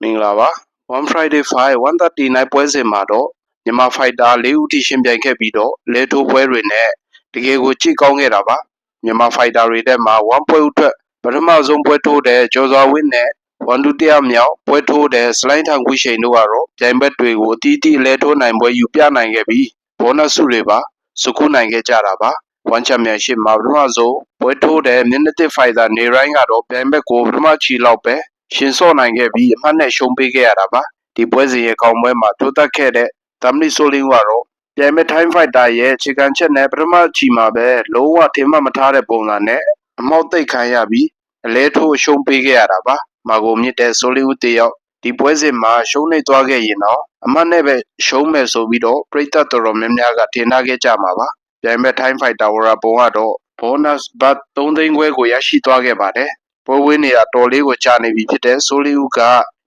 မင်္ဂလာပါ One Friday 5 139 ပွဲစဉ်မှာတော့မြန်မာဖိုက်တာ၄ဦးထိရှင်ပြိုင်ခဲ့ပြီးတော့လဲထိုးပွဲတွေနဲ့တကယ်ကိုကြည့်ကောင်းခဲ့တာပါမြန်မာဖိုက်တာတွေထဲမှာ1ပွဲအတွက်ပထမဆုံးပွဲထိုးတဲ့ကျော်စွာဝင်းနဲ့1 ဒုတိယမြောက်ပွဲထိုးတဲ့စလိုင်းထောင်ကူရှိန်တို့ကတော့ပြိုင်ဘက်တွေကိုအတီးတီးလဲထိုးနိုင်ပွဲယူပြနိုင်ခဲ့ပြီးဘောနပ်စုတွေပါစုခုနိုင်ခဲ့ကြတာပါ1ချန်ပီယံရှစ်မှာပထမဆုံးပွဲထိုးတဲ့မျက်နှာသစ်ဖိုက်တာနေရိုင်းကတော့ပြိုင်ဘက်ကိုပထမချီလောက်ပဲရှင်စော့နိုင်ခဲ့ပြီးအမှတ်နဲ့ရှုံးပေးခဲ့ရတာပါဒီပွဲစဉ်ရဲ့ကောင်ပွဲမှာထိုးသက်ခဲ့တဲ့တမ်မလီဆိုလင်းကတော့ပြိုင်မဲ့ထိုင်းဖိုက်တာရဲ့ခြေခံချက်နဲ့ပထမချီမှာပဲလုံးဝထင်မှတ်မထားတဲ့ပုံစံနဲ့အမောက်သိပ်ခံရပြီးအလဲထိုးရှုံးပေးခဲ့ရတာပါမာကိုမြစ်တဲ့ဆိုလင်းဦးတယောက်ဒီပွဲစဉ်မှာရှုံးနေသွားခဲ့ရင်တော့အမှတ်နဲ့ပဲရှုံးမယ်ဆိုပြီးတော့ပရိသတ်တော်တော်များများကထင်ထားခဲ့ကြမှာပါပြိုင်မဲ့ထိုင်းဖိုက်တာဝရပုံကတော့ဘောနပ်ဘတ်3သိန်းခွဲကိုရရှိသွားခဲ့ပါတယ်ပွဲဝင်းနေတာတော်လေးကိုကြာနေပြီဖြစ်တဲ့ဆိုလီဦးက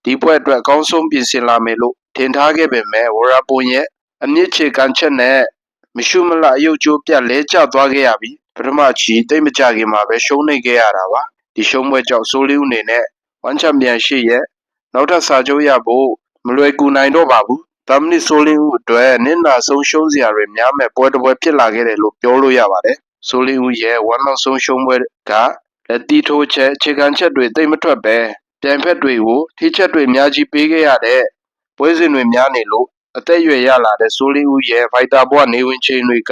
ဒီပွဲအတွက်အကောင်းဆုံးပြင်ဆင်လာမယ်လို့ထင်ထားခဲ့ပေမဲ့ဝရပုံရဲ့အမြင့်ချေကန်ချက်နဲ့မရှုမလအယုတ်ကျိုးပြတ်လဲကျသွားခဲ့ရပြီးပထမချီတိတ်မကြခင်မှာပဲရှုံးနေခဲ့ရတာပါဒီရှုံးပွဲကြောင့်ဆိုလီဦးအနေနဲ့1ချန်ပီယံရှစ်ရဲ့နောက်ထပ်စာချုပ်ရဖို့မလွယ်ကူနိုင်တော့ပါဘူးတမ်မလီဆိုလီဦးအတွက်နစ်နာဆုံးရှုံးစရာတွေများမဲ့ပွဲတစ်ပွဲဖြစ်လာခဲ့တယ်လို့ပြောလို့ရပါတယ်ဆိုလီဦးရဲ့1နောက်ဆုံးရှုံးပွဲကလက်တီထိုးချက်အခြေခံချက်တွေတိတ်မထွက်ပဲပြိုင်ဖက်တွေကိုထိချက်တွေအများကြီးပေးခဲ့ရတဲ့ပွဲစဉ်တွေများနေလို့အသက်အရွယ်ရလာတဲ့ဆိုလီဦးရဲ့ဖိုက်တာဘွားနေဝင်ချိန်တွေက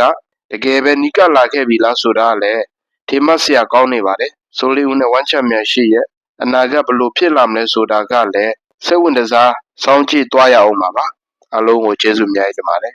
တကယ်ပဲနီးကပ်လာခဲ့ပြီလားဆိုတာလည်းထင်မှတ်စရာကောင်းနေပါတယ်ဆိုလီဦးနဲ့1ချန်ပီယံရှိရဲ့အနာဂတ်ဘယ်လိုဖြစ်လာမလဲဆိုတာကလည်းစိတ်ဝင်စားစောင့်ကြည့်သွားရအောင်ပါအားလုံးကိုကျေးဇူးအများကြီးတင်ပါတယ်